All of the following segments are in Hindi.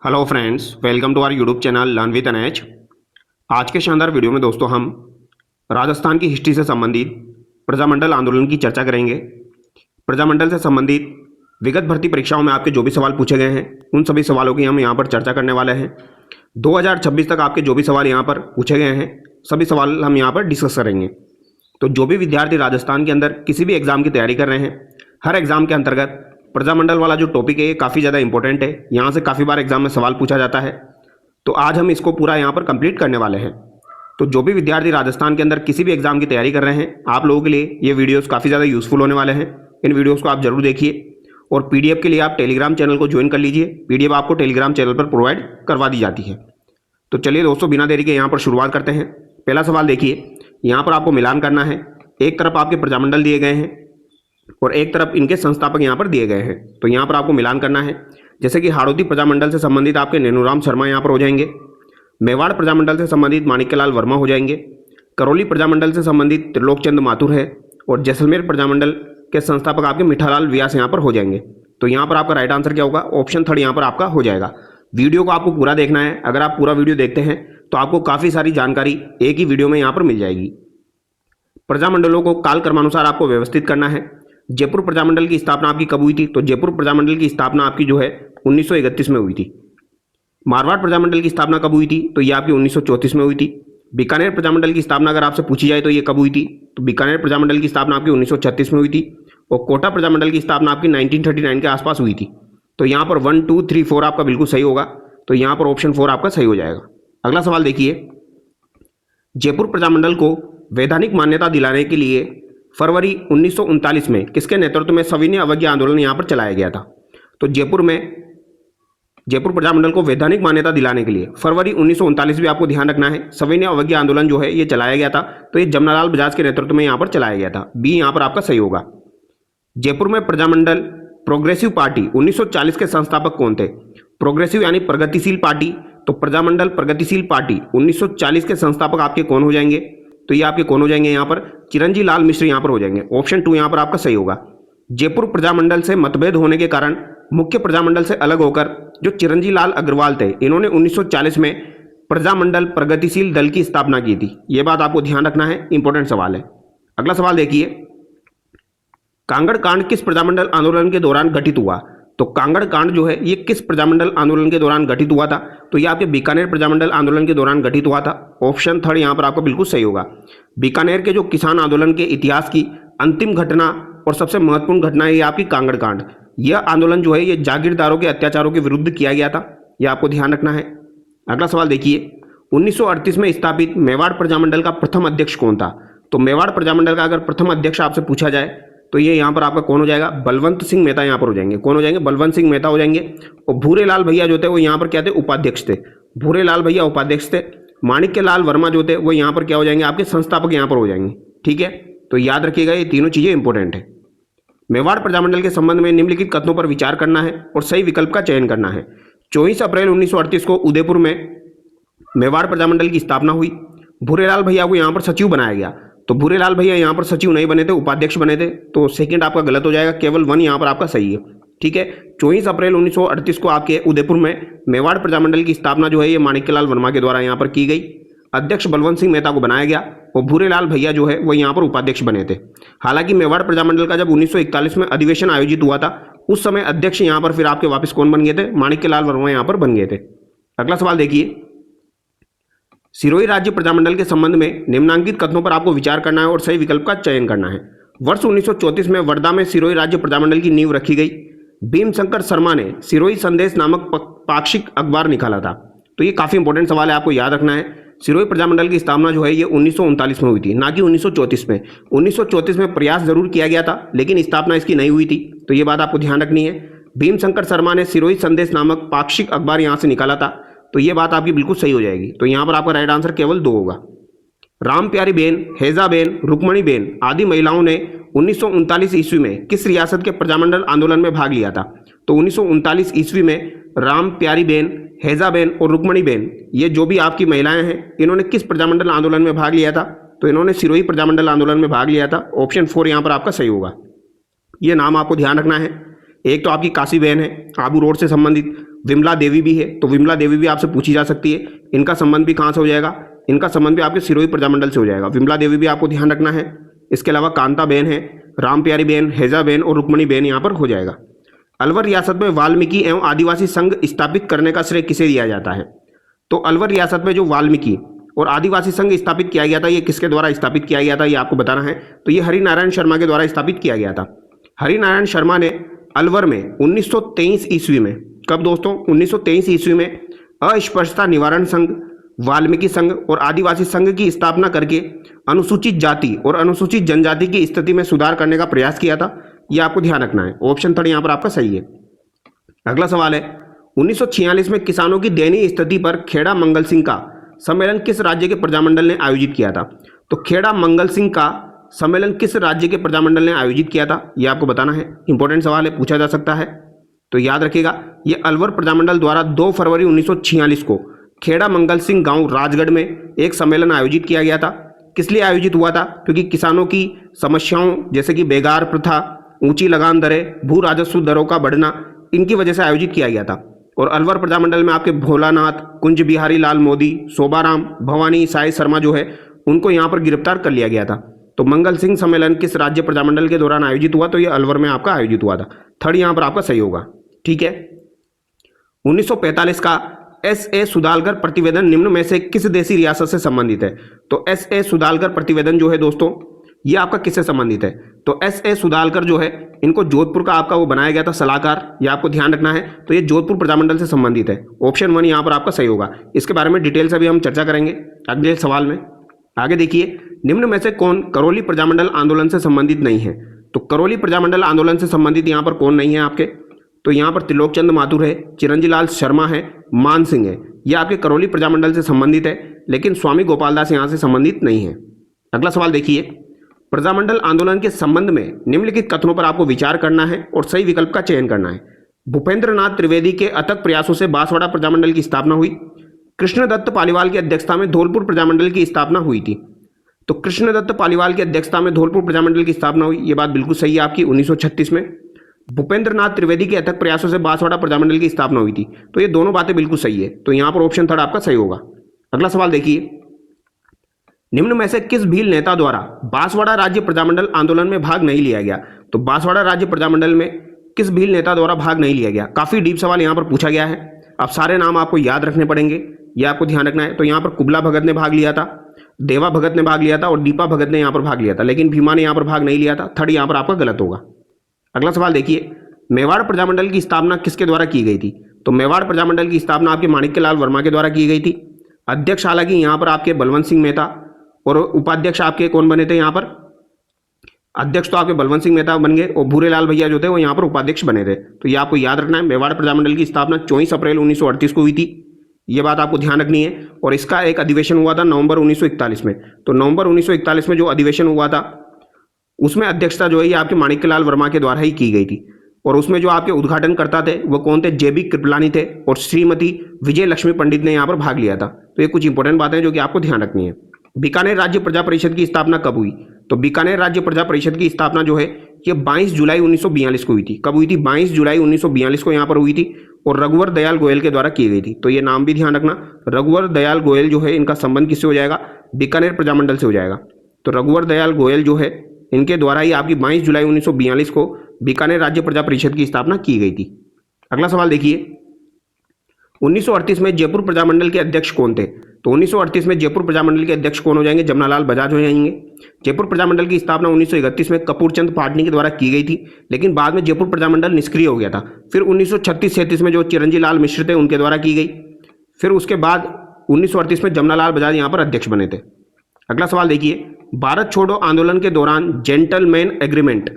Hello friends, welcome to our YouTube channel learn with NH. आज के शानदार वीडियो में दोस्तों हम राजस्थान की हिस्ट्री से संबंधित प्रजामंडल आंदोलन की चर्चा करेंगे। प्रजामंडल से संबंधित विगत भर्ती परीक्षाओं में आपके जो भी सवाल पूछे गए हैं उन सभी सवालों की हम यहाँ पर चर्चा करने वाले हैं। 2026 तक आपके जो भी सवाल यहाँ पर पूछे गए हैं सभी सवाल हम यहाँ पर डिस्कस करेंगे। तो जो भी विद्यार्थी राजस्थान के अंदर किसी भी एग्जाम की तैयारी कर रहे हैं, हर एग्जाम के अंतर्गत प्रजामंडल वाला जो टॉपिक है ये काफ़ी ज़्यादा इंपॉर्टेंट है। यहाँ से काफ़ी बार एग्जाम में सवाल पूछा जाता है, तो आज हम इसको पूरा यहाँ पर कंप्लीट करने वाले हैं। तो जो भी विद्यार्थी राजस्थान के अंदर किसी भी एग्जाम की तैयारी कर रहे हैं, आप लोगों के लिए ये वीडियोस काफ़ी ज़्यादा यूजफुल होने वाले हैं। इन वीडियोज़ को आप जरूर देखिए और पीडीएफ के लिए आप टेलीग्राम चैनल को ज्वाइन कर लीजिए। पीडीएफ आपको टेलीग्राम चैनल पर प्रोवाइड करवा दी जाती है। तो चलिए दोस्तों, बिना देरी के यहाँ पर शुरुआत करते हैं। पहला सवाल देखिए, यहाँ पर आपको मिलान करना है। एक तरफ आपके प्रजामंडल दिए गए हैं और एक तरफ इनके संस्थापक यहाँ पर दिए गए हैं, तो यहाँ पर आपको मिलान करना है। जैसे कि हाड़ौती प्रजामंडल से संबंधित आपके नैनूराम शर्मा यहाँ पर हो जाएंगे, मेवाड़ प्रजामंडल से संबंधित माणिक्यलाल वर्मा हो जाएंगे, करौली प्रजामंडल से संबंधित त्रिलोकचंद माथुर है और जैसलमेर प्रजामंडल के संस्थापक आपके मिठालाल व्यास यहाँ पर हो जाएंगे। तो यहाँ पर आपका राइट आंसर क्या होगा? ऑप्शन थर्ड यहाँ पर आपका हो जाएगा। वीडियो को आपको पूरा देखना है। अगर आप पूरा वीडियो देखते हैं तो आपको काफ़ी सारी जानकारी एक ही वीडियो में यहाँ पर मिल जाएगी। प्रजामंडलों को काल क्रमानुसार आपको व्यवस्थित करना है। जयपुर प्रजामंडल की स्थापना आपकी कब हुई थी? तो जयपुर प्रजामंडल की स्थापना आपकी जो है 1931 में हुई थी। मारवाड़ प्रजामंडल की स्थापना कब हुई थी? तो ये आपकी 1934 में हुई थी। बीकानेर प्रजामंडल की स्थापना अगर आपसे पूछी जाए तो ये कब हुई थी? तो बीकानेर प्रजामंडल की स्थापना आपकी 1936 में हुई थी और कोटा प्रजामंडल की स्थापना आपकी 1939 के आसपास हुई थी। तो यहाँ पर 1, 2, 3, 4 आपका बिल्कुल सही होगा। तो यहाँ पर ऑप्शन 4 आपका सही हो जाएगा। अगला सवाल देखिए, जयपुर प्रजामंडल को वैधानिक मान्यता दिलाने के लिए फरवरी 1939 में किसके नेतृत्व में सविनय अवज्ञा आंदोलन यहाँ पर चलाया गया था? तो जयपुर प्रजामंडल को वैधानिक मान्यता दिलाने के लिए फरवरी 1939 भी आपको ध्यान रखना है। सविनय अवज्ञा आंदोलन जो है ये चलाया गया था, तो ये जमनालाल बजाज के नेतृत्व में यहाँ पर चलाया गया था। बी यहाँ पर आपका सही होगा। जयपुर में प्रजामंडल प्रोग्रेसिव पार्टी 1940 के संस्थापक कौन थे? प्रोग्रेसिव यानी प्रगतिशील पार्टी, तो प्रजामंडल प्रगतिशील पार्टी 1940 के संस्थापक आपके कौन हो जाएंगे? तो ये आपके कौन हो जाएंगे? यहाँ पर चिरंजी लाल मिश्र यहाँ पर हो जाएंगे। ऑप्शन 2 यहाँ पर आपका सही होगा। जयपुर प्रजामंडल से मतभेद होने के कारण मुख्य प्रजामंडल से अलग होकर जो चिरंजी लाल अग्रवाल थे, इन्होंने 1940 में प्रजामंडल प्रगतिशील दल की स्थापना की थी। ये बात आपको ध्यान रखना है, इंपॉर्टेंट सवाल है। अगला सवाल देखिए, कांगड़ कांड किस प्रजामंडल आंदोलन के दौरान घटित हुआ? तो कांगड़ कांड जो है ये किस प्रजामंडल आंदोलन के दौरान घटित हुआ था? तो ये आपके बीकानेर प्रजामंडल आंदोलन के दौरान घटित हुआ था। ऑप्शन थर्ड यहाँ पर आपका बिल्कुल सही होगा। बीकानेर के जो किसान आंदोलन के इतिहास की अंतिम घटना और सबसे महत्वपूर्ण घटना है ये आपकी कांगड़ कांड। यह आंदोलन जो है ये जागीरदारों के अत्याचारों के विरुद्ध किया गया था, यह आपको ध्यान रखना है। अगला सवाल देखिए, 1938 में स्थापित मेवाड़ प्रजामंडल का प्रथम अध्यक्ष कौन था? तो मेवाड़ प्रजामंडल का अगर प्रथम अध्यक्ष आपसे पूछा जाए तो ये यहाँ पर आपका कौन हो जाएगा? बलवंत सिंह मेहता यहाँ पर हो जाएंगे। कौन हो जाएंगे? बलवंत सिंह मेहता हो जाएंगे। और भूरेलाल भैया जो थे वो यहाँ पर क्या थे? उपाध्यक्ष थे। भूरेलाल भैया उपाध्यक्ष थे। माणिक्यलाल वर्मा जो थे वो यहाँ पर क्या हो जाएंगे? आपके संस्थापक यहाँ पर हो जाएंगे। ठीक है, तो याद रखिएगा ये तीनों चीजें इंपॉर्टेंट है। मेवाड़ प्रजामंडल के संबंध में निम्नलिखित कथनों पर विचार करना है और सही विकल्प का चयन करना है। 24 अप्रैल 1938 को उदयपुर में मेवाड़ प्रजामंडल की स्थापना हुई। भूरेलाल भैया को यहाँ पर सचिव बनाया गया, तो भूरेलाल भैया यहाँ पर सचिव नहीं बने थे, उपाध्यक्ष बने थे। तो सेकंड आपका गलत हो जाएगा, केवल 1 यहाँ पर आपका सही है। ठीक है, 24 अप्रैल 1938 को आपके उदयपुर में मेवाड़ प्रजामंडल की स्थापना जो है ये माणिक्यलाल वर्मा के द्वारा यहाँ पर की गई। अध्यक्ष बलवंत सिंह मेहता को बनाया गया और भूरेलाल भैया जो है वो यहाँ पर उपाध्यक्ष बने थे। हालांकि मेवाड़ प्रजामंडल का जब 1941 में अधिवेशन आयोजित हुआ था उस समय अध्यक्ष यहाँ पर फिर आपके वापस कौन बन गए थे? माणिक्यलाल वर्मा यहाँ पर बन गए थे। अगला सवाल देखिए, सिरोही राज्य प्रजामंडल के संबंध में निम्नांकित कथनों पर आपको विचार करना है और सही विकल्प का चयन करना है। वर्ष 1934 में वर्धा में सिरोही राज्य प्रजामंडल की नींव रखी गई। भीमशंकर शर्मा ने सिरोही संदेश नामक पाक्षिक अखबार निकाला था। तो ये काफी इंपॉर्टेंट सवाल है, आपको याद रखना है। सिरोही प्रजामंडल की स्थापना जो है ये 1939 में हुई थी, ना कि 1934 में। 1934 में प्रयास जरूर किया गया था लेकिन स्थापना इसकी नहीं हुई थी, तो ये बात आपको ध्यान रखनी है। भीमशंकर शर्मा ने सिरोही संदेश नामक पाक्षिक अखबार यहाँ से निकाला था, तो ये बात आपकी बिल्कुल सही हो जाएगी। तो यहाँ पर आपका राइट आंसर केवल 2 होगा। राम प्यारी बेन, हैजा बेन, रुक्मणी बेन आदि महिलाओं ने 1939 ईस्वी में किस रियासत के प्रजामंडल आंदोलन में भाग लिया था? तो 1939 ईस्वी में राम प्यारी बेन, हैजा बेन और रुक्मणी बेन, ये जो भी आपकी महिलाएं हैं, इन्होंने किस प्रजामंडल आंदोलन में भाग लिया था? तो इन्होंने सिरोही प्रजामंडल आंदोलन में भाग लिया था। ऑप्शन 4 यहाँ पर आपका सही होगा। ये नाम आपको ध्यान रखना है। एक तो आपकी काशी बहन है आबू रोड से संबंधित, विमला देवी भी है, तो विमला देवी भी आपसे पूछी जा सकती है। इनका संबंध भी कहाँ से हो जाएगा, इनका संबंध भी आपके सिरोही प्रजामंडल से हो जाएगा। विमला देवी भी आपको ध्यान रखना है। इसके अलावा कांता बहन है, राम प्यारी बहन, हैजा बहन और रुक्मणी बहन यहाँ पर हो जाएगा। अलवर रियासत में वाल्मीकि एवं आदिवासी संघ स्थापित करने का श्रेय किसे दिया जाता है? तो अलवर रियासत में जो वाल्मीकि और आदिवासी संघ स्थापित किया गया था, ये किसके द्वारा स्थापित किया गया था, ये आपको बताना है। तो ये हरिनारायण शर्मा के द्वारा स्थापित किया गया था। हरिनारायण शर्मा ने अलवर में 1923 ईस्वी में, कब दोस्तों, 1923 ईस्वी में अस्पृश्यता निवारण संघ, वाल्मीकि संघ और आदिवासी संघ की स्थापना करके अनुसूचित जाति और अनुसूचित जनजाति की स्थिति में सुधार करने का प्रयास किया था। यह आपको ध्यान रखना है। ऑप्शन 3 यहाँ पर आपका सही है। अगला सवाल है, 1946 में किसानों की दयनीय स्थिति पर खेड़ा मंगल सिंह का सम्मेलन किस राज्य के प्रजामंडल ने आयोजित किया था? तो खेड़ा मंगल सिंह का सम्मेलन किस राज्य के प्रजामंडल ने आयोजित किया था, यह आपको बताना है। इंपॉर्टेंट सवाल है, पूछा जा सकता है, तो याद रखिएगा। यह अलवर प्रजामंडल द्वारा 2 फरवरी 1946 को खेड़ा मंगल सिंह गांव राजगढ़ में एक सम्मेलन आयोजित किया गया था। किस लिए आयोजित हुआ था? क्योंकि किसानों की समस्याओं जैसे कि बेगार प्रथा, ऊंची लगान दरें, भू राजस्व दरों का बढ़ना, इनकी वजह से आयोजित किया गया था। और अलवर प्रजामंडल में आपके भोलानाथ, कुंज बिहारी लाल मोदी, शोभाराम, भवानी साई शर्मा जो है, उनको यहाँ पर गिरफ्तार कर लिया गया था। तो मंगल सिंह सम्मेलन किस राज्य प्रजामंडल के दौरान आयोजित हुआ? तो ये अलवर में आपका आयोजित हुआ था। 3 यहाँ पर आपका सही होगा। ठीक है। 1945 का S.A. सुदालकर प्रतिवेदन निम्न में से किस देशी रियासत से संबंधित है? तो S.A. सुदालकर प्रतिवेदन जो है दोस्तों, ये आपका किससे संबंधित है? तो S.A. सुदालकर जो है, इनको जोधपुर का आपका वो बनाया गया था सलाहकार, ये आपको ध्यान रखना है। तो ये जोधपुर प्रजामंडल से संबंधित है। ऑप्शन 1 यहाँ पर आपका सही होगा। इसके बारे में डिटेल से अभी हम चर्चा करेंगे अगले सवाल में। आगे देखिए, निम्न में से कौन करौली प्रजामंडल आंदोलन से संबंधित नहीं है? तो करौली प्रजामंडल आंदोलन से संबंधित यहाँ पर कौन नहीं है आपके? तो यहाँ पर त्रिलोक चंद माथुर है, चिरंजीव लाल शर्मा है, मान सिंह है। ये आपके करौली प्रजामंडल से संबंधित है, लेकिन स्वामी गोपाल दास यहाँ से संबंधित नहीं है। अगला सवाल देखिए, प्रजामंडल आंदोलन के संबंध में निम्नलिखित कथनों पर आपको विचार करना है और सही विकल्प का चयन करना है। भूपेंद्र नाथ त्रिवेदी के अथक प्रयासों से बांसवाड़ा प्रजामंडल की स्थापना हुई। कृष्णदत्त पालीवाल की अध्यक्षता में धौलपुर प्रजामंडल की स्थापना हुई थी। तो कृष्णदत्त पालीवाल की अध्यक्षता में धौलपुर प्रजामंडल की स्थापना हुई, ये बात बिल्कुल सही है आपकी, 1936 में। भूपेंद्र नाथ त्रिवेदी के अथक प्रयासों से बांसवाड़ा प्रजामंडल की स्थापना हुई थी। तो ये दोनों बातें बिल्कुल सही है। तो यहाँ पर ऑप्शन 3 आपका सही होगा। अगला सवाल देखिए, निम्न में से किस भील नेता द्वारा बांसवाड़ा राज्य प्रजामंडल आंदोलन में भाग नहीं लिया गया? तो बांसवाड़ा राज्य प्रजामंडल में किस भील नेता द्वारा भाग नहीं लिया गया? काफी डीप सवाल यहाँ पर पूछा गया है। अब सारे नाम आपको याद रखने पड़ेंगे, ये आपको ध्यान रखना है। तो यहाँ पर कुबला भगत ने भाग लिया था, देवा भगत ने भाग लिया था और दीपा भगत ने यहाँ पर भाग लिया था, लेकिन भीमा ने यहाँ पर भाग नहीं लिया था। 3 यहाँ पर आपका गलत होगा। अगला सवाल देखिए, मेवाड़ प्रजामंडल की स्थापना किसके द्वारा की गई थी? तो मेवाड़ प्रजामंडल की स्थापना आपके माणिक्यलाल वर्मा के द्वारा की गई थी। अध्यक्ष हालांकि यहाँ पर आपके बलवंत सिंह मेहता और उपाध्यक्ष आपके कौन बने थे? यहाँ पर अध्यक्ष तो आपके बलवंत सिंह मेहता बन गए और भूरेलाल भैया जो थे वो यहाँ पर उपाध्यक्ष बने थे। तो ये आपको याद रखना है। मेवाड़ प्रजामंडल की स्थापना 24 अप्रैल 1938 को हुई थी, ये बात आपको ध्यान रखनी है। और इसका एक अधिवेशन हुआ था नवंबर 1941 में। तो नवंबर 1941 में जो अधिवेशन हुआ था उसमें अध्यक्षता जो है ये आपके माणिक्यलाल वर्मा के द्वारा ही की गई थी। और उसमें जो आपके उद्घाटन करता थे वो कौन थे? JB कृपलानी थे और श्रीमती विजय लक्ष्मी पंडित ने यहाँ पर भाग लिया था। तो ये कुछ इंपॉर्टेंट बातें हैं जो कि आपको ध्यान रखनी है। बीकानेर राज्य प्रजा परिषद की स्थापना कब हुई? तो बीकानेर राज्य प्रजा परिषद की स्थापना जो है ये 22 जुलाई 1942 को हुई थी। कब हुई थी? 22 जुलाई 1942 को यहाँ पर हुई थी और रघुवर दयाल गोयल के द्वारा की गई थी। तो ये नाम भी ध्यान रखना, रघुवर दयाल गोयल जो है इनका संबंध किससे हो जाएगा? बीकानेर प्रजामंडल से हो जाएगा। तो रघुवर दयाल गोयल जो है इनके द्वारा ही आपकी 22 जुलाई 1942 को बीकानेर राज्य प्रजा परिषद की स्थापना की गई थी। अगला सवाल देखिए, 1938 में जयपुर प्रजामंडल के अध्यक्ष कौन थे? तो 1938 में जयपुर प्रजामंडल के अध्यक्ष कौन हो जाएंगे? जमनालाल बजाज हो जाएंगे। जयपुर प्रजामंडल की स्थापना 1931 में कपूर चंद पाटनी के द्वारा की गई थी, लेकिन बाद में जयपुर प्रजामंडल निष्क्रिय हो गया था। फिर 1936-37 में जो चिरंजीव लाल मिश्र थे उनके द्वारा की गई। फिर उसके बाद 1938 में जमनालाल बजाज यहाँ पर अध्यक्ष बने थे। अगला सवाल देखिए, भारत छोड़ो आंदोलन के दौरान जेंटलमैन एग्रीमेंट,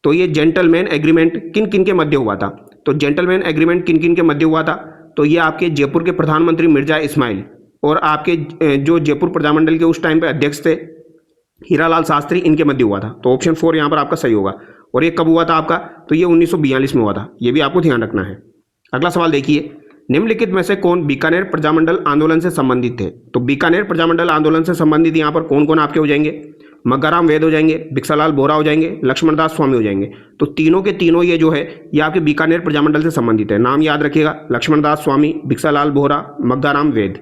तो ये जेंटलमैन एग्रीमेंट किन किन के मध्य हुआ था? तो जेंटलमैन एग्रीमेंट किन किन के मध्य हुआ था? तो ये आपके जयपुर के प्रधानमंत्री मिर्जा इस्माइल और आपके जो जयपुर प्रजामंडल के उस टाइम पे अध्यक्ष थे हीरालाल शास्त्री, इनके मध्य हुआ था। तो ऑप्शन 4 यहाँ पर आपका सही होगा। और ये कब हुआ था आपका? तो ये 1942 में हुआ था, ये भी आपको ध्यान रखना है। अगला सवाल देखिए, निम्नलिखित में से कौन बीकानेर प्रजामंडल आंदोलन से संबंधित थे? तो बीकानेर प्रजामंडल आंदोलन से संबंधित यहाँ पर कौन कौन आपके हो जाएंगे? मग्गाराम वेद हो जाएंगे, भिक्षालाल बोहरा हो जाएंगे, लक्ष्मणदास स्वामी हो जाएंगे। तो तीनों के तीनों ये जो है ये आपके बीकानेर प्रजामंडल से संबंधित है। नाम याद रखिएगा, लक्ष्मणदास स्वामी, भिक्षालाल बोहरा, मग्गाराम वेद।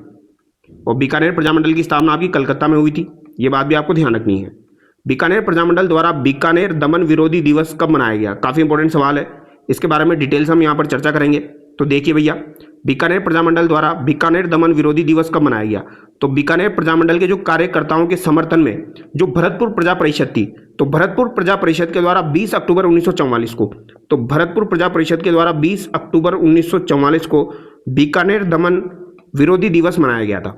और बीकानेर प्रजामंडल की स्थापना आपकी कलकत्ता में हुई थी, ये बात भी आपको ध्यान रखनी है। बीकानेर प्रजामंडल द्वारा बीकानेर दमन विरोधी दिवस कब मनाया गया? काफी इंपॉर्टेंट सवाल है, इसके बारे में डिटेल्स हम यहाँ पर चर्चा करेंगे। तो देखिए भैया, बीकानेर प्रजामंडल द्वारा बीकानेर दमन विरोधी दिवस कब मनाया गया? तो बीकानेर प्रजामंडल के जो कार्यकर्ताओं के समर्थन में जो भरतपुर प्रजा परिषद थी, तो भरतपुर प्रजा परिषद के द्वारा 20 अक्टूबर 1944 को, तो भरतपुर प्रजा परिषद के द्वारा 20 अक्टूबर 1944 को बीकानेर दमन विरोधी दिवस मनाया गया था।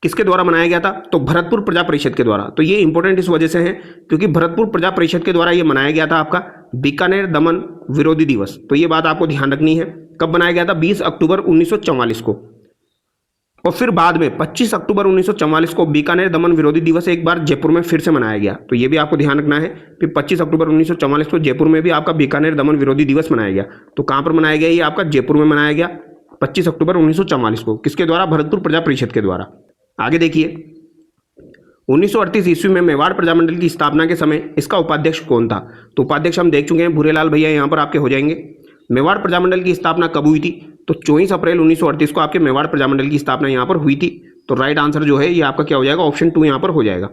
किसके द्वारा मनाया गया था? तो भरतपुर प्रजा परिषद के द्वारा। तो ये इंपॉर्टेंट इस वजह से है क्योंकि भरतपुर प्रजा परिषद के द्वारा ये मनाया गया था आपका बीकानेर दमन विरोधी दिवस। तो ये बात आपको ध्यान रखनी है। कब बनाया गया था? 20 अक्टूबर 1944 को। और फिर बाद में 25 अक्टूबर 1944 को बीकानेर दमन विरोधी दिवस एक बार जयपुर में फिर से मनाया गया। तो ये भी आपको ध्यान रखना है कि 25 अक्टूबर 1944 को जयपुर में भी आपका बीकानेर दमन विरोधी दिवस मनाया गया। तो कहां पर मनाया गया? ये आपका जयपुर में मनाया गया 25 अक्टूबर 1944 को। किसके द्वारा? भरतपुर प्रजा परिषद के द्वारा। आगे देखिए, 1938 ईस्वी में मेवाड़ प्रजामंडल की स्थापना के समय इसका उपाध्यक्ष कौन था? तो उपाध्यक्ष हम देख चुके हैं, भूरेलाल भैया यहाँ पर आपके हो जाएंगे। मेवाड़ प्रजामंडल की स्थापना कब हुई थी? तो 24 अप्रैल 1938 को आपके मेवाड़ प्रजामंडल की स्थापना यहाँ पर हुई थी। तो राइट आंसर जो है ये आपका क्या हो जाएगा? ऑप्शन 2 यहाँ पर हो जाएगा।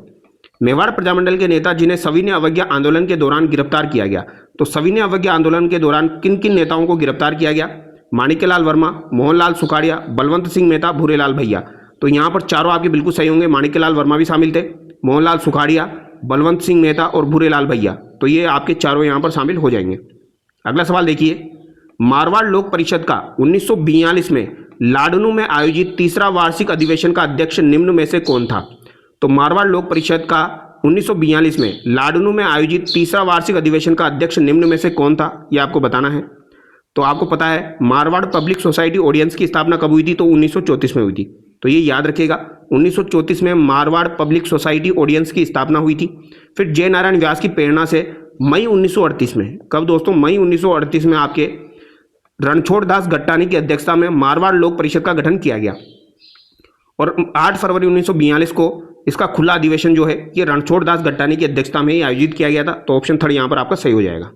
मेवाड़ प्रजामंडल के नेता जिन्हें सविनय अवज्ञा आंदोलन के दौरान गिरफ्तार किया गया, तो सविनय अवज्ञा आंदोलन के दौरान किन किन नेताओं को गिरफ्तार किया गया? माणिक्यलाल वर्मा, मोहनलाल सुखाड़िया, बलवंत सिंह मेहता, भूरेलाल भैया। तो यहाँ पर चारों आपके बिल्कुल सही होंगे। माणिक्यलाल वर्मा भी शामिल थे, मोहनलाल सुखाड़िया, बलवंत सिंह मेहता और भूरेलाल भैया। तो ये आपके चारों यहाँ पर शामिल हो जाएंगे। अगला सवाल देखिए, मारवाड़ लोक परिषद का 1942 में लाडनू में आयोजित तीसरा वार्षिक अधिवेशन का अध्यक्ष निम्न में से कौन था? तो मारवाड़ लोक परिषद का 1942 में लाडनू में आयोजित तीसरा वार्षिक अधिवेशन का अध्यक्ष निम्न में से कौन था? ये आपको बताना है। तो आपको पता है मारवाड़ पब्लिक सोसाइटी ऑडियंस की स्थापना कब हुई थी? तो 1934 में हुई थी। तो ये याद रखिएगा, 1934 में मारवाड़ पब्लिक सोसाइटी ऑडियंस की स्थापना हुई थी। फिर जय नारायण व्यास की प्रेरणा से मई 1938 में, कब दोस्तों? मई 1938 में आपके रणछोड़ दास गट्टानी की अध्यक्षता में मारवाड़ लोक परिषद का गठन किया गया। और 8 फरवरी 1942 को इसका खुला अधिवेशन जो है ये रणछोड़ दास गट्टानी की अध्यक्षता में ही आयोजित किया गया था। तो ऑप्शन 3 यहाँ पर आपका सही हो जाएगा।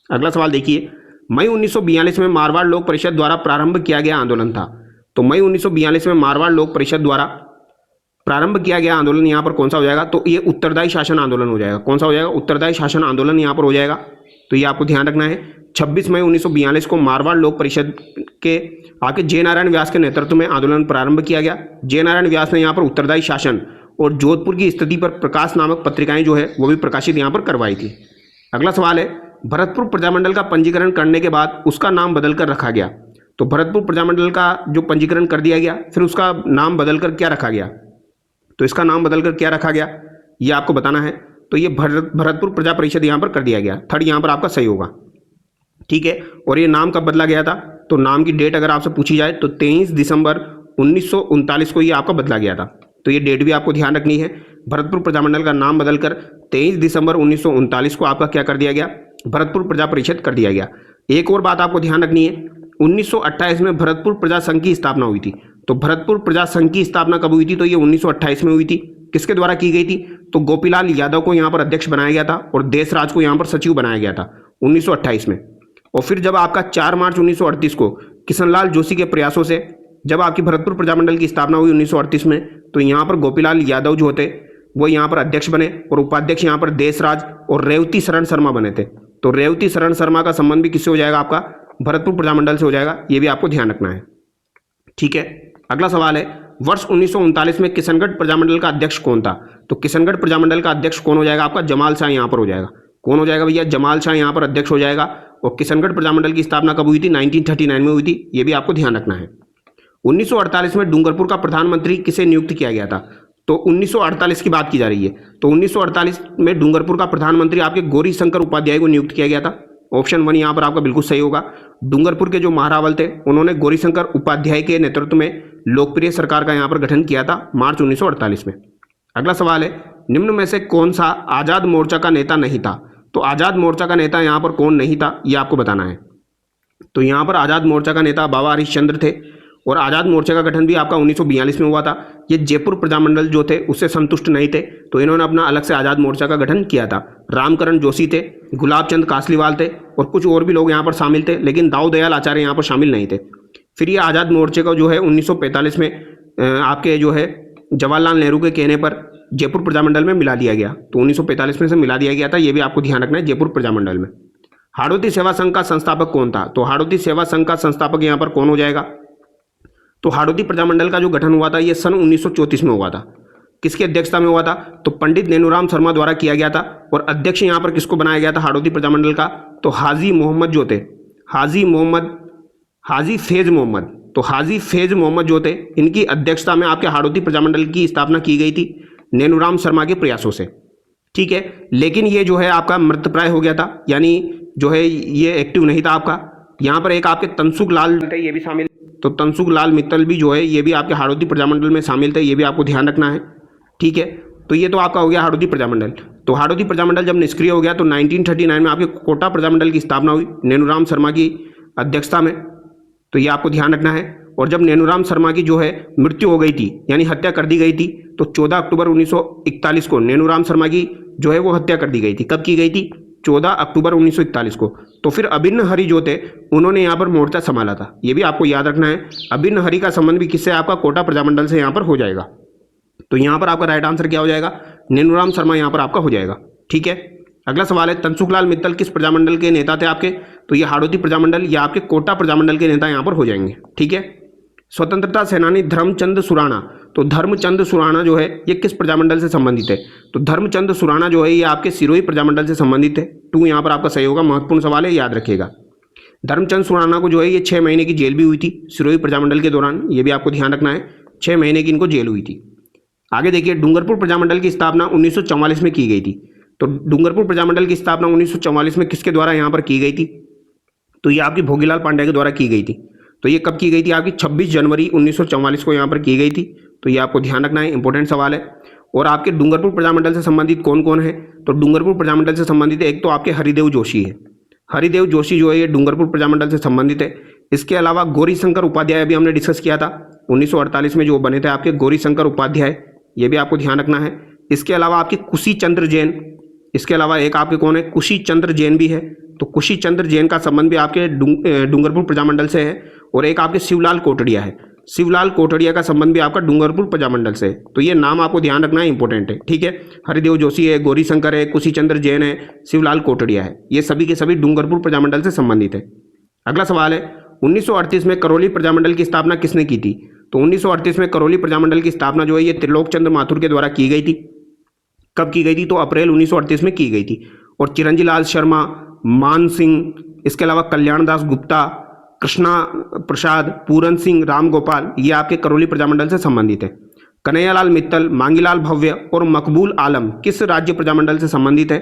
अगला सवाल देखिए, मई 1942 में मारवाड़ लोक परिषद द्वारा प्रारंभ किया गया आंदोलन था। तो मई 1942 में मारवाड़ लोक परिषद द्वारा प्रारंभ किया गया आंदोलन यहाँ पर कौन सा हो जाएगा? तो ये उत्तरदायी शासन आंदोलन हो जाएगा। कौन सा हो जाएगा? उत्तरदायी शासन आंदोलन यहाँ पर हो जाएगा। तो ये आपको ध्यान रखना है। 26 मई 1942 को मारवाड़ लोक परिषद के आके जय नारायण व्यास के नेतृत्व में आंदोलन प्रारंभ किया गया। जय नारायण व्यास ने यहाँ पर उत्तरदायी शासन और जोधपुर की स्थिति पर प्रकाश नामक पत्रिकाएं जो है वो भी प्रकाशित यहाँ पर करवाई थी। अगला सवाल है, भरतपुर प्रजामंडल का पंजीकरण करने के बाद उसका नाम बदलकर रखा गया। तो भरतपुर प्रजामंडल का जो पंजीकरण कर दिया गया फिर उसका नाम बदलकर क्या रखा गया? तो इसका नाम बदलकर क्या रखा गया ये आपको बताना है। तो ये भरतपुर प्रजा परिषद यहाँ पर कर दिया गया। 3rd यहाँ पर आपका सही होगा, ठीक है। और ये नाम कब बदला गया था? तो नाम की डेट अगर आपसे पूछी जाए तो 23 दिसंबर 1939 को ये आपका बदला गया था। तो ये डेट भी आपको ध्यान रखनी है। भरतपुर प्रजामंडल का नाम बदलकर 23 दिसंबर 1939 को आपका क्या कर दिया गया? भरतपुर प्रजा परिषद कर दिया गया। एक और बात आपको ध्यान रखनी है, 1928 में भरतपुर प्रजा संघ की स्थापना हुई थी। तो भरतपुर प्रजा संघ की स्थापना कब हुई थी? तो ये 1928 में हुई थी। किसके द्वारा की गई थी? तो गोपीलाल यादव को यहाँ पर अध्यक्ष बनाया गया था और देशराज को यहाँ पर सचिव बनाया गया था 1928 में। और फिर जब आपका 4 मार्च 1938 को किशनलाल जोशी के प्रयासों से जब आपकी भरतपुर प्रजामंडल की स्थापना हुई 1938 में, तो यहाँ पर गोपीलाल यादव जो होते वो यहाँ पर अध्यक्ष बने और उपाध्यक्ष यहाँ पर देशराज और रेवती शरण शर्मा बने थे। तो रेवती शरण शर्मा का संबंध भी किससे हो जाएगा? आपका भरतपुर प्रजामंडल से हो जाएगा। ये भी आपको ध्यान रखना है, ठीक है। अगला सवाल है, वर्ष 1939 में किशनगढ़ प्रजामंडल का अध्यक्ष कौन था? तो किशनगढ़ प्रजामंडल का अध्यक्ष कौन हो जाएगा? आपका जमाल शाह यहाँ पर हो जाएगा। कौन हो जाएगा भैया? जमाल शाह यहाँ पर अध्यक्ष हो जाएगा। और किशनगढ़ प्रजामंडल की स्थापना कब हुई थी? 1939 में हुई थी। ये भी आपको ध्यान रखना है। 1948 में डूंगरपुर का प्रधानमंत्री किसे नियुक्त किया गया था? तो 1948 की बात की जा रही है। तो 1948 में डूंगरपुर का प्रधानमंत्री आपके गौरी शंकर उपाध्याय को नियुक्त किया गया था। ऑप्शन 1 यहाँ पर आपका बिल्कुल सही होगा। डूंगरपुर के जो महारावल थे उन्होंने गौरी शंकर उपाध्याय के नेतृत्व में लोकप्रिय सरकार का यहाँ पर गठन किया था मार्च 1948 में। अगला सवाल है, निम्न में से कौन सा आजाद मोर्चा का नेता नहीं था? तो आजाद मोर्चा का नेता यहाँ पर कौन नहीं था ये आपको बताना है। तो यहाँ पर आजाद मोर्चा का नेता बाबा हरिश्चंद्र थे और आज़ाद मोर्चे का गठन भी आपका 1942 में हुआ था। ये जयपुर प्रजामंडल जो थे उससे संतुष्ट नहीं थे, तो इन्होंने अपना अलग से आज़ाद मोर्चा का गठन किया था। रामकरण जोशी थे, गुलाब चंद कासलीवाल थे और कुछ और भी लोग यहाँ पर शामिल थे, लेकिन दाऊ दयाल आचार्य यहाँ पर शामिल नहीं थे। फिर ये आज़ाद मोर्चे का जो है 1945 में आपके जो है जवाहरलाल नेहरू के कहने पर जयपुर प्रजामंडल में मिला दिया गया। तो 1945 में से मिला दिया गया था, ये भी आपको ध्यान रखना है जयपुर प्रजामंडल में। हाड़ौती सेवा संघ का संस्थापक कौन था? तो हाड़ौती सेवा संघ का संस्थापक यहाँ पर कौन हो जाएगा? तो हाड़ौती प्रजामंडल का जो गठन हुआ था ये सन 1934 में हुआ था। किसकी अध्यक्षता में हुआ था? तो पंडित नेनूराम शर्मा द्वारा किया गया था। और अध्यक्ष यहाँ पर किसको बनाया गया था हाड़ौती प्रजामंडल का? तो हाजी मोहम्मद जो थे, हाजी फैज मोहम्मद, तो हाजी फैज मोहम्मद जो थे इनकी अध्यक्षता में आपके हाड़ौती प्रजामंडल की स्थापना की गई थी नेनूराम शर्मा के प्रयासों से। ठीक है, लेकिन ये जो है आपका मृतप्राय हो गया था, यानी जो है ये एक्टिव नहीं था आपका। यहाँ पर एक आपके तनसुख लाल थे, ये भी शामिल, तो तनसुख लाल मित्तल भी जो है ये भी आपके हाड़ौती प्रजामंडल में शामिल थे, ये भी आपको ध्यान रखना है। ठीक है, तो ये तो आपका हो गया हाड़ौती प्रजामंडल। तो हाड़ौती प्रजामंडल जब निष्क्रिय हो गया तो 1939 में आपके कोटा प्रजामंडल की स्थापना हुई नेनूराम शर्मा की अध्यक्षता में, तो ये आपको ध्यान रखना है। और जब नेनूराम शर्मा की जो है मृत्यु हो गई थी, यानी हत्या कर दी गई थी, तो 14 अक्टूबर 1941 को नेनूराम शर्मा की जो है वो हत्या कर दी गई थी। कब की गई थी? 14 अक्टूबर 1941 को। तो फिर अभिन्न हरि जो थे उन्होंने यहाँ पर मोर्चा संभाला था, ये भी आपको याद रखना है। अभिन्न हरि का संबंध भी किससे? आपका कोटा प्रजामंडल से यहाँ पर हो जाएगा। तो यहाँ पर आपका राइट आंसर क्या हो जाएगा? नेनूराम शर्मा यहाँ पर आपका हो जाएगा। ठीक है, अगला सवाल है तनसुखलाल मित्तल किस प्रजामंडल के नेता थे आपके? तो ये हाड़ौती प्रजामंडल या आपके कोटा प्रजामंडल के नेता यहाँ पर हो जाएंगे। ठीक है, स्वतंत्रता सेनानी धर्मचंद सुराणा, तो धर्मचंद सुराणा जो है ये किस प्रजामंडल से संबंधित है? तो धर्मचंद सुराणा जो है ये आपके सिरोही प्रजामंडल से संबंधित है। 2 यहाँ पर आपका सही होगा, महत्वपूर्ण सवाल है, याद रखिएगा। धर्मचंद सुराणा को जो है ये 6 महीने की जेल भी हुई थी सिरोही प्रजामंडल के दौरान, ये भी आपको ध्यान रखना है, 6 महीने की इनको जेल हुई थी। आगे देखिए, डूंगरपुर प्रजामंडल की स्थापना 1944 में की गई थी। तो डूंगरपुर प्रजामंडल की स्थापना 1944 में किसके द्वारा यहाँ पर की गई थी? तो ये आपकी भोगीलाल पांडे के द्वारा की गई थी। तो ये कब की गई थी? आपकी 26 जनवरी 1944 को यहाँ पर की गई थी। तो ये आपको ध्यान रखना है, इंपॉर्टेंट सवाल है। और आपके डूंगरपुर प्रजामंडल से संबंधित कौन कौन है? तो डूंगरपुर प्रजामंडल से संबंधित एक तो आपके हरिदेव जोशी है, हरिदेव जोशी जो है ये डूंगरपुर प्रजामंडल से संबंधित है। इसके अलावा गौरी शंकर उपाध्याय अभी हमने डिस्कस किया था 1948 में जो बने थे आपके गौरी शंकर उपाध्याय, ये भी आपको ध्यान रखना है। इसके अलावा आपके कुशी चंद्र जैन, इसके अलावा एक आपके कौन है? कुशी चंद्र जैन भी है। तो कुशी चंद्र जैन का संबंध भी आपके डूंगरपुर प्रजामंडल से है। और एक आपके शिवलाल कोटड़िया है, शिवलाल कोटड़िया का संबंध भी आपका डूंगरपुर प्रजामंडल से है। तो ये नाम आपको ध्यान रखना है, इंपॉर्टेंट है। ठीक है, हरिदेव जोशी है, गौरी शंकर है, कुशी चंद्र जैन है, शिवलाल कोटड़िया है, ये सभी के सभी डूंगरपुर प्रजामंडल से संबंधित है। अगला सवाल है 1938 में करौली प्रजामंडल की स्थापना किसने की थी? तो 1938 में करौली प्रजामंडल की स्थापना जो है ये त्रिलोक चंद्र माथुर के द्वारा की गई थी। कब की गई थी? तो अप्रैल 1938 में की गई थी। और चिरंजी लाल शर्मा, मान सिंह, इसके अलावा कल्याण दास गुप्ता, कृष्णा प्रसाद, पूरन सिंह, राम गोपाल, ये आपके करौली प्रजामंडल से संबंधित है। कन्हैयालाल मित्तल, मांगीलाल भव्य और मकबूल आलम किस राज्य प्रजामंडल से संबंधित है?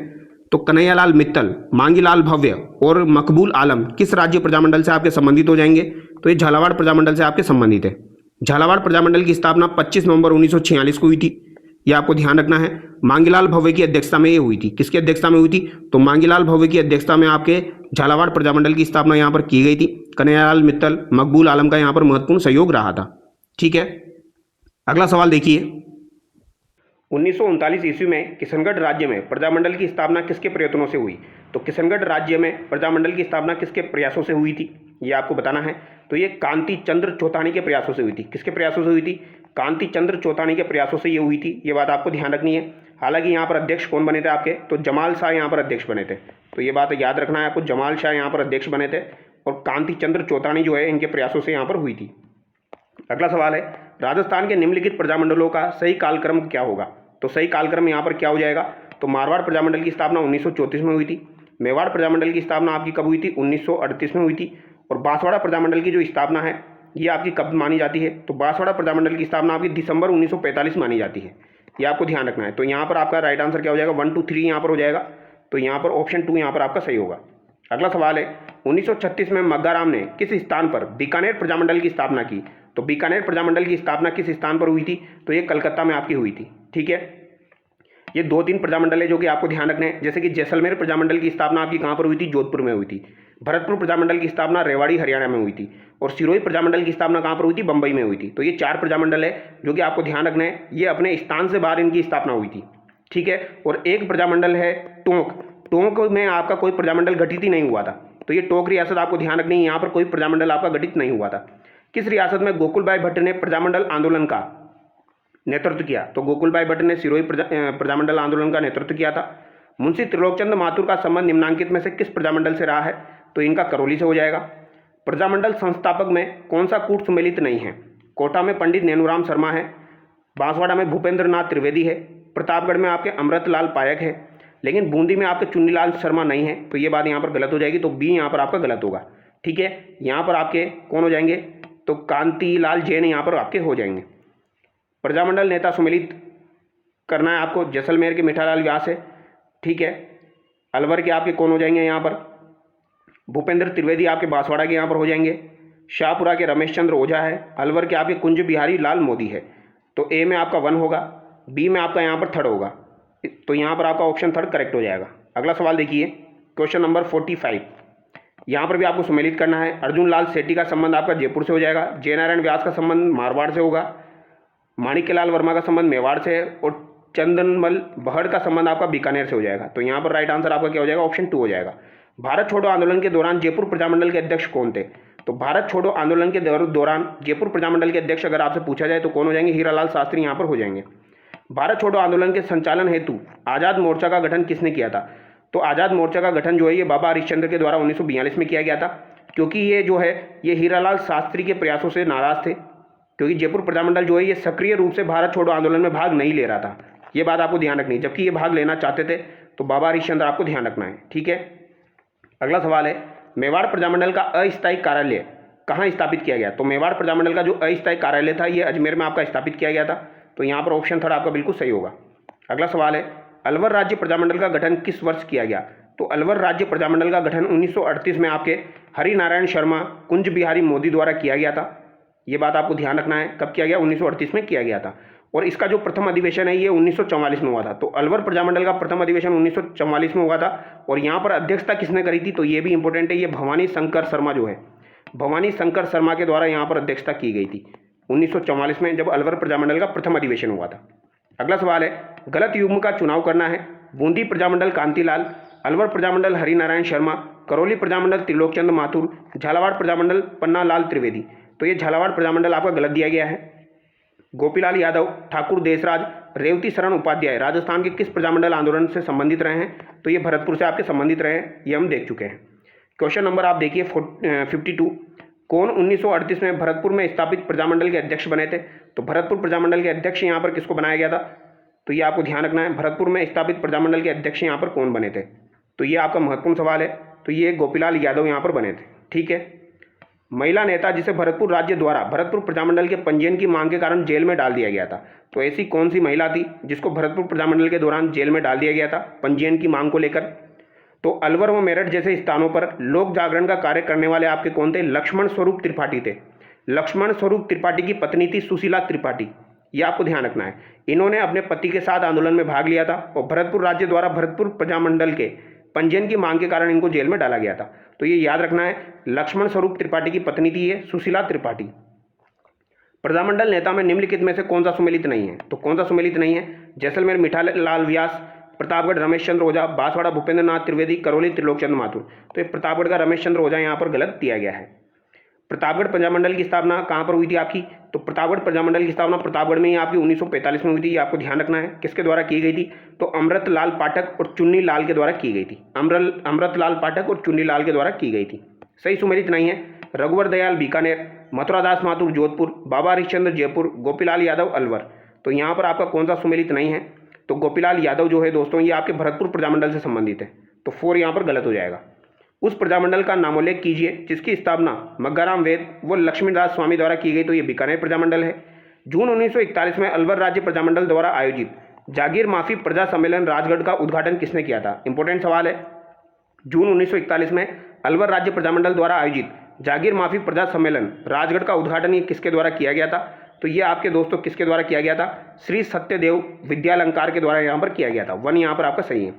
तो कन्हैयालाल मित्तल, मांगीलाल भव्य और मकबूल आलम किस राज्य प्रजामंडल से आपके संबंधित हो जाएंगे? तो ये झालावाड़ प्रजामंडल से आपके संबंधित है। झालावाड़ प्रजामंडल की स्थापना 25 नवंबर 1946 को हुई थी, ये आपको ध्यान रखना है। मांगीलाल भव्य की अध्यक्षता में ये हुई थी। किसकी अध्यक्षता में हुई थी? तो मांगीलाल भव्य की अध्यक्षता में आपके झालावाड़ प्रजामंडल की स्थापना यहाँ पर की गई थी। कन्हैयालाल मित्तल, मकबूल आलम का यहाँ पर महत्वपूर्ण सहयोग रहा था। ठीक है, अगला सवाल देखिए 1939 ईस्वी में किशनगढ़ राज्य में प्रजामंडल की स्थापना किसके प्रयत्नों से हुई? तो किशनगढ़ राज्य में प्रजामंडल की स्थापना किसके प्रयासों से हुई थी, ये आपको बताना है। तो ये कांति चंद्र चौतानी के प्रयासों से हुई थी। किसके प्रयासों से हुई थी? कांति चंद्र चौतानी के प्रयासों से ये हुई थी, ये बात आपको ध्यान रखनी है। हालांकि यहाँ पर अध्यक्ष कौन बने थे आपके? तो जमाल शाह यहाँ पर अध्यक्ष बने थे। तो ये बात याद रखना है आपको, जमाल शाह यहाँ पर अध्यक्ष बने थे और कांति चंद्र चौतानी जो है इनके प्रयासों से यहाँ पर हुई थी। अगला सवाल है राजस्थान के निम्नलिखित प्रजामंडलों का सही कालक्रम क्या होगा? तो सही कालक्रम यहाँ पर क्या हो जाएगा? तो मारवाड़ प्रजामंडल की स्थापना 1934 में हुई थी। मेवाड़ प्रजामंडल की स्थापना आपकी कब हुई थी? 1938 में हुई थी। और बांसवाड़ा प्रजामंडल की जो स्थापना है ये आपकी कब मानी जाती है? तो बांसवाड़ा प्रजामंडल की स्थापना आपकी दिसंबर 1945 मानी जाती है, ये आपको ध्यान रखना है। तो यहाँ पर आपका राइट आंसर क्या हो जाएगा? 1 2 3 यहाँ पर हो जाएगा। तो यहाँ पर ऑप्शन 2 यहाँ पर आपका सही होगा। अगला सवाल है 1936 में मग्गाराम ने किस स्थान पर बीकानेर प्रजामंडल की स्थापना की? तो बीकानेर प्रजामंडल की स्थापना किस स्थान पर हुई थी? तो ये कलकत्ता में आपकी हुई थी। ठीक है, ये 2-3 प्रजामंडल है जो कि आपको ध्यान रखना है। जैसे कि जैसलमेर प्रजामंडल की स्थापना आपकी कहाँ पर हुई थी? जोधपुर में हुई थी। भरतपुर प्रजामंडल की स्थापना रेवाड़ी हरियाणा में हुई थी और सिरोही प्रजामंडल की स्थापना कहाँ पर हुई थी? बंबई में हुई थी। तो ये 4 प्रजामंडल है जो कि आपको ध्यान रखना है, ये अपने स्थान से बाहर इनकी स्थापना हुई थी, ठीक है। और एक प्रजामंडल है टोंक, टोंक में आपका कोई प्रजामंडल गठित ही नहीं हुआ था। तो ये टोंक रियासत आपको ध्यान रखनी है, यहाँ पर कोई प्रजामंडल आपका गठित नहीं हुआ था। किस रियासत में गोकुलभाई भट्ट ने प्रजामंडल आंदोलन का नेतृत्व किया? तो गोकुलभाई भट्ट ने सिरोही प्रजामंडल आंदोलन का नेतृत्व किया था। मुंशी त्रिलोकचंद माथुर का संबंध निम्नांकित में से किस प्रजामंडल से रहा है? तो इनका करौली से हो जाएगा। प्रजामंडल संस्थापक में कौन सा कूट सुमेलित नहीं है? कोटा में पंडित नेनूराम शर्मा है, बांसवाड़ा में भूपेंद्र नाथ त्रिवेदी है, प्रतापगढ़ में आपके अमृतलाल पायक है, लेकिन बूंदी में आपके चुन्नीलाल शर्मा नहीं है। तो ये बात यहाँ पर गलत हो जाएगी, तो बी यहाँ पर आपका गलत होगा, ठीक है। यहाँ पर आपके कौन हो जाएंगे? तो कांतिलाल जैन यहाँ पर आपके हो जाएंगे। प्रजामंडल नेता सुमेलित करना है आपको, जैसलमेर के मिठालाल व्यास है, ठीक है। अलवर के आपके कौन हो जाएंगे? यहाँ पर भूपेंद्र त्रिवेदी आपके बांसवाड़ा के यहाँ पर हो जाएंगे। शाहपुरा के रमेश चंद्र ओझा है। अलवर के आपके कुंज बिहारी लाल मोदी है। तो ए में आपका 1 होगा, बी में आपका यहाँ पर 3rd होगा। तो यहाँ पर आपका ऑप्शन 3rd करेक्ट हो जाएगा। अगला सवाल देखिए, क्वेश्चन नंबर 45। यहाँ पर भी आपको सुमेलित करना है। अर्जुन लाल सेठी का संबंध आपका जयपुर से हो जाएगा। जयनारायण व्यास का संबंध मारवाड़ से होगा। माणिक्यलाल वर्मा का संबंध मेवाड़ से है और चंदनमल बहड़ का संबंध आपका बीकानेर से हो जाएगा। तो यहाँ पर राइट आंसर आपका क्या हो जाएगा? ऑप्शन 2 हो जाएगा। भारत छोड़ो आंदोलन के दौरान जयपुर प्रजामंडल के अध्यक्ष कौन थे? तो भारत छोड़ो आंदोलन के दौरान जयपुर प्रजामंडल के अध्यक्ष अगर आपसे पूछा जाए तो कौन हो जाएंगे? हीरालाल शास्त्री यहाँ पर हो जाएंगे। भारत छोड़ो आंदोलन के संचालन हेतु आज़ाद मोर्चा का गठन किसने किया था? तो आज़ाद मोर्चा का गठन जो है ये बाबा हरिश्चंद्र के द्वारा 1942 में किया गया था, क्योंकि ये जो है ये हीरालाल शास्त्री के प्रयासों से नाराज थे, क्योंकि जयपुर प्रजामंडल जो है ये सक्रिय रूप से भारत छोड़ो आंदोलन में भाग नहीं ले रहा था। ये बात आपको ध्यान रखनी है, जबकि ये भाग लेना चाहते थे। तो बाबा हरिश्चंद्र आपको ध्यान रखना है, ठीक है। अगला सवाल है, मेवाड़ प्रजामंडल का अस्थायी कार्यालय कहाँ स्थापित किया गया? तो मेवाड़ प्रजामंडल का जो अस्थायी कार्यालय था ये अजमेर में आपका स्थापित किया गया था। तो यहाँ पर ऑप्शन 3rd आपका बिल्कुल सही होगा। अगला सवाल है, अलवर राज्य प्रजामंडल का गठन किस वर्ष किया गया? तो अलवर राज्य प्रजामंडल का गठन 1938 में आपके हरिनारायण शर्मा कुंज बिहारी मोदी द्वारा किया गया था। ये बात आपको ध्यान रखना है, कब किया गया? 1938 में किया गया था। और इसका जो प्रथम अधिवेशन है ये 1944 में हुआ था। तो अलवर प्रजामंडल का प्रथम अधिवेशन 1944 में हुआ था। और यहाँ पर अध्यक्षता किसने करी थी? तो ये भी इंपॉर्टेंट है, ये भवानी शंकर शर्मा जो है, भवानी शंकर शर्मा के द्वारा यहाँ पर अध्यक्षता की गई थी 1944 में, जब अलवर प्रजामंडल का प्रथम अधिवेशन हुआ था। अगला सवाल है, गलत युग्म का चुनाव करना है। बूंदी प्रजामंडल कांतिलाल, अलवर प्रजामंडल हरिनारायण शर्मा, करौली प्रजामंडल त्रिलोकचंद माथुर, झालावाड़ प्रजामंडल पन्नालाल त्रिवेदी। तो ये झालावाड़ प्रजामंडल आपका गलत दिया गया है। गोपीलाल यादव, ठाकुर देशराज, रेवती शरण उपाध्याय राजस्थान के किस प्रजामंडल आंदोलन से संबंधित रहे हैं? तो ये भरतपुर से आपके संबंधित रहे हैं, ये हम देख चुके हैं। क्वेश्चन नंबर आप देखिए 52। कौन 1938 में भरतपुर में स्थापित प्रजामंडल के अध्यक्ष बने थे? तो भरतपुर प्रजामंडल के अध्यक्ष यहाँ पर किसको बनाया गया था? तो ये आपको ध्यान रखना है, भरतपुर में स्थापित प्रजामंडल के अध्यक्ष यहाँ पर कौन बने थे? तो ये आपका महत्वपूर्ण सवाल है। तो ये गोपीलाल यादव यहाँ पर बने थे, ठीक है। महिला नेता जिसे भरतपुर राज्य द्वारा भरतपुर प्रजामंडल के पंजीयन की मांग के कारण जेल में डाल दिया गया था, तो ऐसी कौन सी महिला थी जिसको भरतपुर प्रजामंडल के दौरान जेल में डाल दिया गया था पंजीयन की मांग को लेकर? तो अलवर व मेरठ जैसे स्थानों पर लोक जागरण का कार्य करने वाले आपके कौन थे? लक्ष्मण स्वरूप त्रिपाठी थे। लक्ष्मण स्वरूप त्रिपाठी की पत्नी थी सुशीला त्रिपाठी, ये आपको ध्यान रखना है। इन्होंने अपने पति के साथ आंदोलन में भाग लिया था और भरतपुर राज्य द्वारा भरतपुर प्रजामंडल के पंजीयन की मांग के कारण इनको जेल में डाला गया था। तो ये याद रखना है, लक्ष्मण स्वरूप त्रिपाठी की पत्नी थी ये सुशीला त्रिपाठी। प्रजामंडल नेता में निम्नलिखित में से कौन सा सुमेलित नहीं है? तो कौन सा सुमेलित नहीं है? जैसलमेर मिठालाल व्यास, प्रतापगढ़ रमेश चंद्र ओझा, बांसवाड़ा भूपेंद्र नाथ त्रिवेदी, करौली त्रिलोकचंद माथुर। तो ये प्रतापगढ़ का रमेश चंद्र ओझा यहाँ पर गलत दिया गया है। प्रतापगढ़ प्रजामंडल की स्थापना कहाँ पर हुई थी आपकी? तो प्रतापगढ़ प्रजामंडल की स्थापना प्रतापगढ़ में ही आपकी 1945 में हुई थी, ये आपको ध्यान रखना है। किसके द्वारा की गई थी? तो अमृतलाल पाठक और चुन्नी लाल के द्वारा की गई थी। अमृतलाल पाठक और चुन्नी लाल के द्वारा की गई थी। सही सुमेलित नहीं है, रघुवर दयाल बीकानेर, मथुरादास माथुर जोधपुर, बाबा हरिश्चंद्र जयपुर, गोपीलाल यादव अलवर। तो यहाँ पर आपका कौन सा सुमेलित नहीं है? तो गोपीलाल यादव जो है दोस्तों ये आपके भरतपुर प्रजामंडल से संबंधित है, तो 4 यहाँ पर गलत हो जाएगा। उस प्रजामंडल का नामोल्लेख कीजिए जिसकी स्थापना मग्गाराम वेद व लक्ष्मीदास स्वामी द्वारा की गई, तो ये बीकानेर प्रजामंडल है। जून 1941 में अलवर राज्य प्रजामंडल द्वारा आयोजित जागीर माफी प्रजा सम्मेलन राजगढ़ का उद्घाटन किसने किया था? इंपॉर्टेंट सवाल है। जून 1941 में अलवर राज्य प्रजामंडल द्वारा आयोजित जागीर माफी प्रजा सम्मेलन राजगढ़ का उद्घाटन ये किसके द्वारा किया गया था? तो ये आपके दोस्तों किसके द्वारा किया गया था? श्री सत्यदेव विद्यालंकार के द्वारा यहाँ पर किया गया था। 1 यहाँ पर आपका सही है।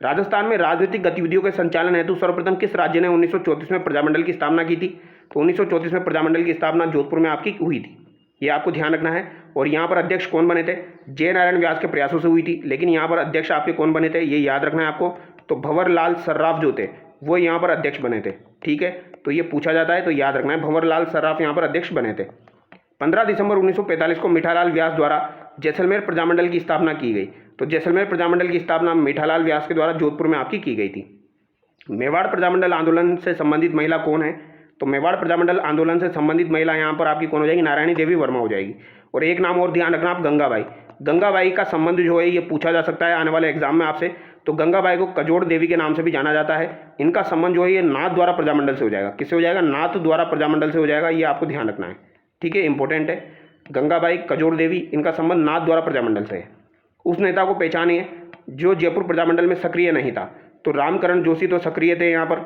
राजस्थान में राजनीतिक गतिविधियों के संचालन हेतु सर्वप्रथम किस राज्य ने 1934 में प्रजामंडल की स्थापना की थी? तो 1934 में प्रजामंडल की स्थापना जोधपुर में आपकी हुई थी, ये आपको ध्यान रखना है। और यहाँ पर अध्यक्ष कौन बने थे? जय नारायण व्यास के प्रयासों से हुई थी, लेकिन यहाँ पर अध्यक्ष आपके कौन बने थे, ये याद रखना है आपको। तो भंवरलाल सर्राफ जो थे वो यहाँ पर अध्यक्ष बने थे, ठीक है। तो ये पूछा जाता है तो याद रखना है, भंवरलाल सर्राफ यहाँ पर अध्यक्ष बने थे। 15 दिसंबर 1945 को मीठालाल व्यास द्वारा जैसलमेर प्रजामंडल की स्थापना की गई। तो जैसलमेर प्रजामंडल की स्थापना मीठालाल व्यास के द्वारा जोधपुर में आपकी की गई थी। मेवाड़ प्रजामंडल आंदोलन से संबंधित महिला कौन है? तो मेवाड़ प्रजामंडल आंदोलन से संबंधित महिला यहाँ पर आपकी कौन हो जाएगी? नारायणी देवी वर्मा हो जाएगी। और एक नाम और ध्यान रखना आप, गंगाबाई। गंगाबाई का संबंध जो है ये पूछा जा सकता है आने वाले एग्जाम में आपसे। तो गंगाबाई को कजोड़ देवी के नाम से भी जाना जाता है। इनका संबंध जो है ये नाथ द्वारा प्रजामंडल से हो जाएगा। किससे हो जाएगा? नाथ द्वारा प्रजामंडल से हो जाएगा, ये आपको ध्यान रखना है, ठीक है, इंपॉर्टेंट है। गंगाबाई, कजोड़ देवी, इनका संबंध नाथ द्वारा प्रजामंडल से है। उस नेता को पहचानिए जो जयपुर प्रजामंडल में सक्रिय नहीं था। तो रामकरण जोशी तो सक्रिय थे यहाँ पर।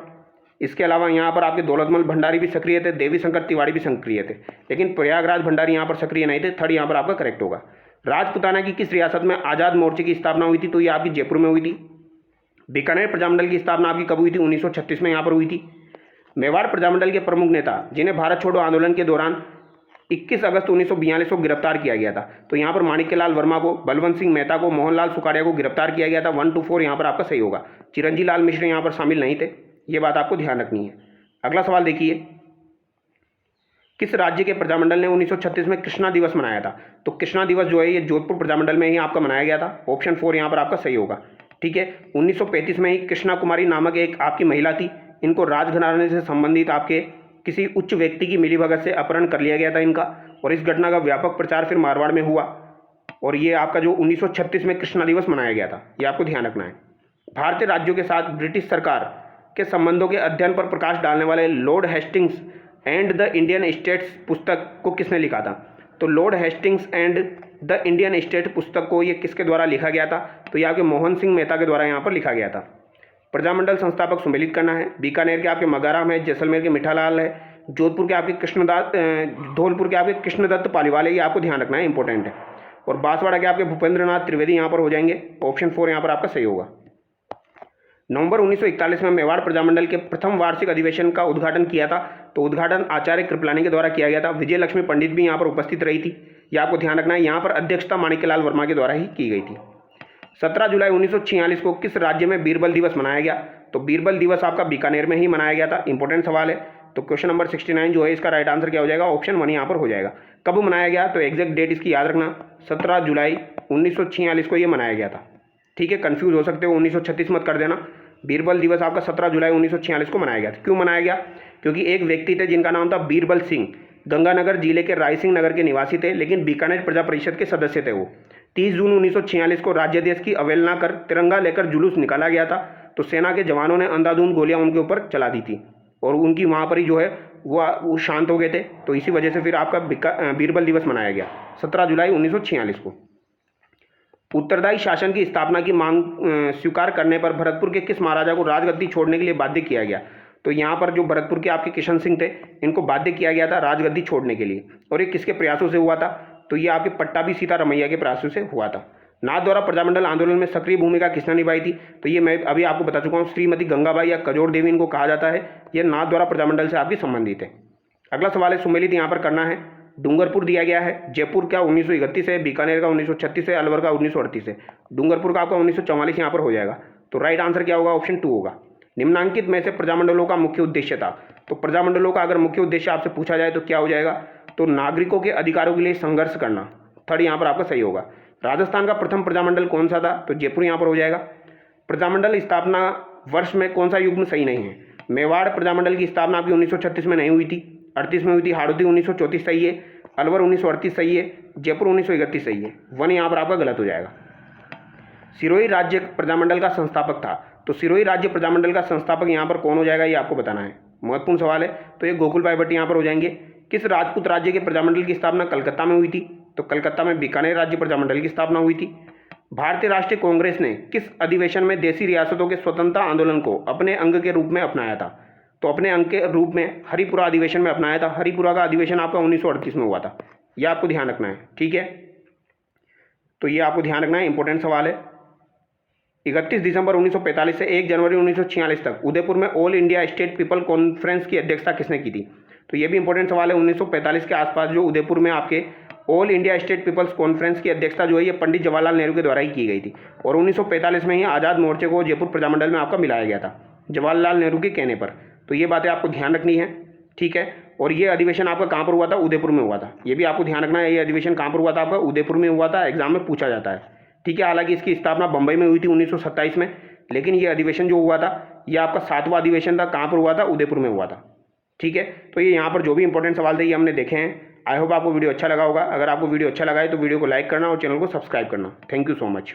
इसके अलावा यहाँ पर आपके दौलतमल भंडारी भी सक्रिय थे, देवी शंकर तिवारी भी सक्रिय थे, लेकिन प्रयागराज भंडारी यहाँ पर सक्रिय नहीं थे। थर्ड यहाँ पर आपका करेक्ट होगा। राजपुताना की किस रियासत में आज़ाद मोर्चे की स्थापना हुई थी? तो ये आपकी जयपुर में हुई थी। बीकानेर प्रजामंडल की स्थापना आपकी कब हुई थी? 1936 में यहाँ पर हुई थी। मेवाड़ प्रजामंडल के प्रमुख नेता जिन्हें भारत छोड़ो आंदोलन के दौरान 21 अगस्त 1942 को गिरफ्तार किया गया था। तो यहाँ पर माणिक्यलाल वर्मा को, बलवंत सिंह मेहता को, मोहनलाल सुखाड़िया को गिरफ्तार किया गया था। 1 to 4 यहाँ पर आपका सही होगा। चिरंजी लाल मिश्र यहाँ पर शामिल नहीं थे, ये बात आपको ध्यान रखनी है। अगला सवाल देखिए, किस राज्य के प्रजामंडल ने 1936 में कृष्णा दिवस मनाया था? तो कृष्णा दिवस जो है ये जोधपुर प्रजामंडल में ही आपका मनाया गया था। ऑप्शन 4 यहाँ पर आपका सही होगा, ठीक है। 1935 में ही कृष्णा कुमारी नामक एक आपकी महिला थी, इनको राजघराने से संबंधित आपके किसी उच्च व्यक्ति की मिलीभगत से अपहरण कर लिया गया था इनका। और इस घटना का व्यापक प्रचार फिर मारवाड़ में हुआ और ये आपका जो 1936 में कृष्णा दिवस मनाया गया था, ये आपको ध्यान रखना है। भारतीय राज्यों के साथ ब्रिटिश सरकार के संबंधों के अध्ययन पर प्रकाश डालने वाले Lord Hastings and the Indian states पुस्तक को किसने लिखा था? तो Lord Hastings and the Indian state पुस्तक को ये किसके द्वारा लिखा गया था? तो ये आपके मोहन सिंह मेहता के द्वारा यहाँ पर लिखा गया था। प्रजामंडल संस्थापक सुमेलित करना है। बीकानेर के आपके मगाराम है, जैसलमेर के मिठालाल है, जोधपुर के आपके कृष्णदत्त, धौलपुर के आपके कृष्णदत्त पालीवाल है, ये आपको ध्यान रखना है, इंपॉर्टेंट है। और बांसवाड़ा के आपके भूपेंद्र नाथ त्रिवेदी यहाँ पर हो जाएंगे। ऑप्शन 4 यहाँ पर आपका सही होगा। नवंबर 1941 में मेवाड़ प्रजामंडल के प्रथम वार्षिक अधिवेशन का उद्घाटन किया था। तो उद्घाटन आचार्य कृपलानी के द्वारा किया गया था। विजय लक्ष्मी पंडित भी यहाँ पर उपस्थित रही थी, यह आपको ध्यान रखना है। यहाँ पर अध्यक्षता माणिक्यलाल वर्मा के द्वारा ही की गई थी। 17 जुलाई 1946 को किस राज्य में बीरबल दिवस मनाया गया? तो बीरबल दिवस आपका बीकानेर में ही मनाया गया था। इंपॉर्टेंट सवाल है। तो क्वेश्चन नंबर 69 जो है इसका राइट आंसर क्या हो जाएगा? ऑप्शन 1 यहाँ पर हो जाएगा। कब मनाया गया? तो एग्जैक्ट डेट इसकी याद रखना, 17 जुलाई 1946 को ये मनाया गया था, ठीक है। कंफ्यूज हो सकते हो, 1936 मत कर देना। बीरबल दिवस आपका 17 जुलाई 1946 को मनाया गया था। क्यों मनाया गया? क्योंकि एक व्यक्ति थे जिनका नाम था बीरबल सिंह, गंगानगर जिले के रायसिंह नगर के निवासी थे, लेकिन बीकानेर प्रजा परिषद के सदस्य थे वो। 30 जून 1946 को राज्यादेश की अवहेलना कर तिरंगा लेकर जुलूस निकाला गया था। तो सेना के जवानों ने अंधाधुंध गोलियां उनके ऊपर चला दी थी और उनकी वहाँ पर ही जो है वो शांत हो गए थे। तो इसी वजह से फिर आपका बीरबल दिवस मनाया गया 17 जुलाई 1946 को। उत्तरदायी शासन की स्थापना की मांग स्वीकार करने पर भरतपुर के किस महाराजा को राजगद्दी छोड़ने के लिए बाध्य किया गया? तो यहाँ पर जो भरतपुर के आपके किशन सिंह थे, इनको बाध्य किया गया था राजगद्दी छोड़ने के लिए। और ये किसके प्रयासों से हुआ था? तो ये आपके पट्टाभी सीतारमैया के प्रयासों से हुआ था। नाथ द्वारा प्रजामंडल आंदोलन में सक्रिय भूमिका किसने निभाई थी? तो ये मैं अभी आपको बता चुका हूँ, श्रीमती गंगाबाई या कजोड़ देवी इनको कहा जाता है। ये नाथ द्वारा प्रजामंडल से आपकी संबंधित है। अगला सवाल है, सुमेलित यहाँ पर करना है। डूंगरपुर दिया गया है। जयपुर का 1931 है, बीकानेर का 1936 है, अलवर का 1938 है। डूंगरपुर का आपका 1944 यहाँ पर हो जाएगा। तो राइट आंसर क्या होगा? ऑप्शन 2 होगा। निम्नांकित में से प्रजामंडलों का मुख्य उद्देश्य था। तो प्रजामंडलों का अगर मुख्य उद्देश्य आपसे पूछा जाए तो क्या हो जाएगा? तो नागरिकों के अधिकारों के लिए संघर्ष करना। थर्ड यहाँ पर आपका सही होगा। राजस्थान का प्रथम प्रजामंडल कौन सा था? तो जयपुर यहाँ पर हो जाएगा। प्रजामंडल स्थापना वर्ष में कौन सा युग्म सही नहीं है? मेवाड़ प्रजामंडल की स्थापना आपकी 1936 में नहीं हुई थी, 38 में हुई थी। हाड़ौती 1934 सही है, अलवर 1938 सही है, जयपुर 1931 सही है। 1 यहाँ पर आपका गलत हो जाएगा। सिरोही राज्य प्रजामंडल का संस्थापक था। तो सिरोही राज्य प्रजामंडल का संस्थापक यहाँ पर कौन हो जाएगा, ये आपको बताना है, महत्वपूर्ण सवाल है। तो ये गोकुल भाई भट्ट यहाँ पर हो जाएंगे। किस राजपूत राज्य के प्रजामंडल की स्थापना कलकत्ता में हुई थी? तो कलकत्ता में बीकानेर राज्य प्रजामंडल की स्थापना हुई थी। भारतीय राष्ट्रीय कांग्रेस ने किस अधिवेशन में देशी रियासतों के स्वतंत्रता आंदोलन को अपने अंग के रूप में अपनाया था? तो अपने अंग के रूप में हरिपुरा अधिवेशन में अपनाया था। हरिपुरा का अधिवेशन आपका 1938 में हुआ था, यह आपको ध्यान रखना है, ठीक है। तो ये आपको ध्यान रखना है, इंपॉर्टेंट सवाल है। 31 दिसंबर 1945 से 1 जनवरी 1946 तक उदयपुर में all India state people conference की अध्यक्षता किसने की थी? तो ये भी इंपॉर्टेंट सवाल है। 1945 के आसपास जो उदयपुर में आपके All India State People's Conference की अध्यक्षता जो है ये पंडित जवाहरलाल नेहरू के द्वारा ही की गई थी। और 1945 में ही आज़ाद मोर्चे को जयपुर प्रजामंडल में आपका मिलाया गया था जवाहरलाल नेहरू के कहने पर। तो ये बातें आपको ध्यान रखनी है, ठीक है। और ये अधिवेशन आपका कहाँ पर हुआ था? उदयपुर में हुआ था। ये भी आपको ध्यान रखना है, ये अधिवेशन कहाँ पर हुआ था आपका? उदयपुर में हुआ था। एग्जाम में पूछा जाता है, ठीक है। हालांकि इसकी स्थापना बंबई में हुई थी 1927 में, लेकिन ये अधिवेशन जो हुआ था ये आपका 7वां अधिवेशन था। कहाँ पर हुआ था? उदयपुर में हुआ था, ठीक है। तो ये यहाँ पर जो भी इंपॉर्टेंट सवाल थे ये हमने देखे हैं। आई होप आपको वीडियो अच्छा लगा होगा। अगर आपको वीडियो अच्छा लगा है तो वीडियो को लाइक करना और चैनल को सब्सक्राइब करना। Thank you so much.